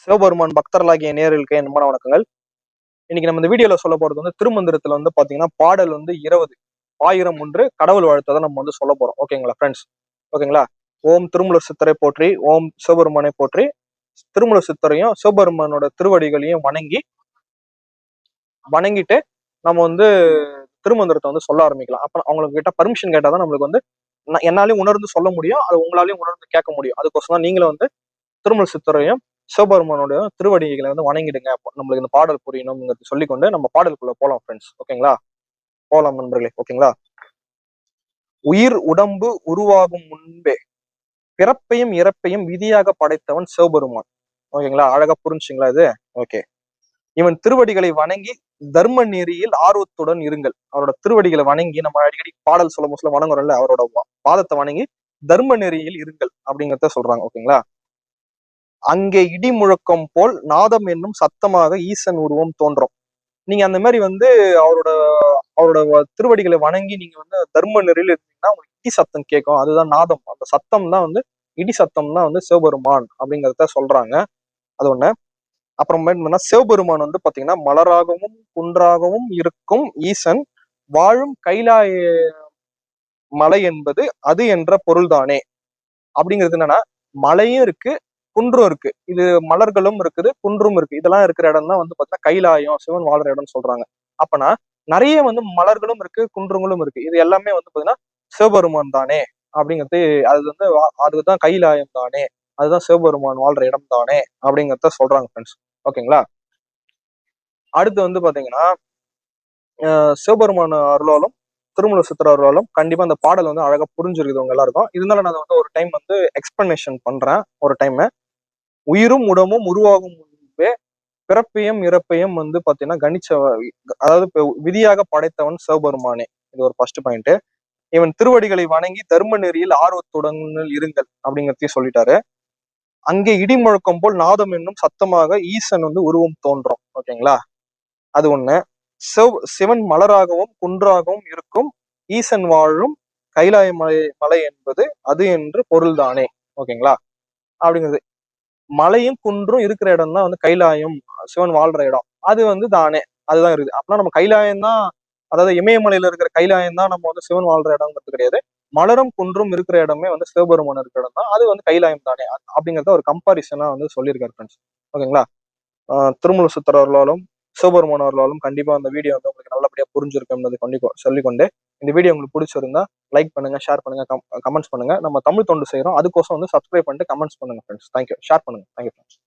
சிவபெருமான் பக்தர்களாகிய நேயர்களுக்கு என் மன வணக்கங்கள். இன்னைக்கு நம்ம இந்த வீடியோல சொல்ல போறது வந்து திருமந்திரத்துல வந்து பாத்தீங்கன்னா பாடல் வந்து 20 1001 கடவுள் வாழ்த்தை தான் நம்ம வந்து சொல்ல போறோம். ஓகேங்களா ஃப்ரெண்ட்ஸ்? ஓகேங்களா? ஓம் திருமூலர் சித்தரை போற்றி, ஓம் சிவபெருமானை போற்றி. திருமூலர் சித்தரையும் சிவபெருமானோட திருவடிகளையும் வணங்கிட்டு நம்ம வந்து திருமந்திரத்தை வந்து சொல்ல ஆரம்பிக்கலாம். அப்ப அவங்களுக்கு கிட்ட பர்மிஷன் கேட்டாதான் நம்மளுக்கு வந்து என்னாலையும் உணர்ந்து சொல்ல முடியும், அது உங்களாலையும் உணர்ந்து கேட்க முடியும். அதுக்கோசரம் தான் நீங்களும் வந்து திருமூலர் சித்தரையும் சிவபெருமானோட திருவடிகளை வந்து வணங்கிடுங்க. நம்மளுக்கு இந்த பாடல் புரியணும்ங்கிறது சொல்லிக்கொண்டு நம்ம பாடலுக்குள்ள போலாம் ஃப்ரெண்ட்ஸ். ஓகேங்களா? போலாம் நண்பர்களே. ஓகேங்களா? உயிர் உடம்பு உருவாகும் முன்பே பிறப்பையும் இறப்பையும் விதியாக படைத்தவன் சிவபெருமான். ஓகேங்களா? அழகா புரிஞ்சுங்களா இது? ஓகே. இவன் திருவடிகளை வணங்கி தர்ம நெறியில் ஆர்வத்துடன் இருங்கள். அவரோட திருவடிகளை வணங்கி நம்ம அடிக்கடி பாடல் சொல்ல முஸ்ல வணங்குறோம்ல, அவரோட பாதத்தை வணங்கி தர்ம நெறியில் இருங்கள் அப்படிங்கிறத சொல்றாங்க. ஓகேங்களா? அங்கே இடி முழக்கம் போல் நாதம் என்னும் சத்தமாக ஈசன் உருவம் தோன்றும். நீங்க அந்த மாதிரி வந்து அவரோட அவரோட திருவடிகளை வணங்கி நீங்க வந்து தர்ம நெறியில் இருந்தீங்கன்னா உங்களுக்கு இடி சத்தம் கேட்கும். அதுதான் நாதம். அந்த சத்தம் தான் வந்து இடி சத்தம் தான் வந்து சிவபெருமான் அப்படிங்கிறத சொல்றாங்க. அது ஒண்ணு. அப்புறமேட்டு சிவபெருமான் வந்து பாத்தீங்கன்னா மலராகவும் குன்றாகவும் இருக்கும் ஈசன் வாழும் கைலாய மலை என்பது அது என்ற பொருள்தானே. அப்படிங்கிறது என்னன்னா, மலையும் இருக்கு குன்றும் இருக்கு. இது மலர்களும் இருக்குது குன்றும் இருக்கு. இதெல்லாம் இருக்கிற இடம் தான் வந்து பாத்தீங்கன்னா கைலாயம், சிவன் வாழ்ற இடம்னு சொல்றாங்க. அப்பனா நிறைய வந்து மலர்களும் இருக்கு குன்றுங்களும் இருக்கு. இது எல்லாமே வந்து பாத்தீங்கன்னா சிவபெருமான் தானே அப்படிங்கிறது. அது வந்து அதுதான் கைலாயம் தானே, அதுதான் சிவபெருமான் வாழ்ற இடம் தானே அப்படிங்கிறத சொல்றாங்க ஃப்ரெண்ட்ஸ். ஓகேங்களா? அடுத்து வந்து பாத்தீங்கன்னா சிவபெருமான அருளாலும் திருமூல சித்தர் அருளாலும் கண்டிப்பா அந்த பாடல் வந்து அழகா புரிஞ்சிருக்குது உங்க எல்லாருக்கும். இருந்தாலும் நான் வந்து ஒரு டைம் வந்து எக்ஸ்பிளனேஷன் பண்றேன். ஒரு டைம் உயிரும் உடம்பும் உருவாகும் முன்பே பிறப்பையும் இறப்பையும் வந்து பாத்தீங்கன்னா கணிச்ச, அதாவது விதியாக படைத்தவன் சிவபெருமானே. இது ஒரு ஃபர்ஸ்ட் பாயிண்ட். இவன் திருவடிகளை வணங்கி தர்ம நெறியில் ஆர்வத்துடன் இருங்கள் அப்படிங்கிறதையும் சொல்லிட்டாரு. அங்கே இடி முழக்கம் போல் நாதம் என்னும் சத்தமாக ஈசன் வந்து உருவம் தோன்றும். ஓகேங்களா? அது ஒண்ணு. சிவன் மலராகவும் குன்றாகவும் இருக்கும் ஈசன் வாழும் கைலாய மலை என்பது அது என்று பொருள்தானே. ஓகேங்களா? அப்படிங்கிறது மலையும் குன்றும் இருக்கிற இடம் தான் வந்து கைலாயம், சிவன் வாழ்ற இடம். அது வந்து தானே, அதுதான் இருக்குது. அப்படின்னா நம்ம கைலாயம் தான், அதாவது இமயமலையில இருக்கிற கைலாயம் தான் நம்ம வந்து சிவன் வாழ்ற இடம்ங்கிறது கிடையாது. மலரும் குன்றும் இருக்கிற இடமே வந்து சிவபெருமான் இருக்கிற இடம் தான், அது வந்து கைலாயம் தானே அப்படிங்கறத ஒரு கம்பாரிசனா வந்து சொல்லியிருக்காரு ஃப்ரெண்ட்ஸ். ஓகேங்களா? திருமூல சித்தர் அவர்களாலும் சிவபெருமான் அவர்களாலும் கண்டிப்பா அந்த வீடியோ வந்து உங்களுக்கு நல்லபடியா புரிஞ்சிருக்கும் சொல்லிக்கொண்டு, இந்த வீடியோ உங்களுக்கு பிடிச்சிருந்தா லைக் பண்ணுங்க, ஷேர் பண்ணுங்க, கமெண்ட்ஸ் பண்ணுங்க. நம்ம தமிழ் தொண்டு செய்யறோம், அதுக்கோசம் வந்து சப்ஸ்கிரைப் பண்ணிட்டு கமெண்ட்ஸ் பண்ணுங்க ஃப்ரெண்ட்ஸ். தேங்க்யூ. ஷேர் பண்ணுங்க. Thank you friends.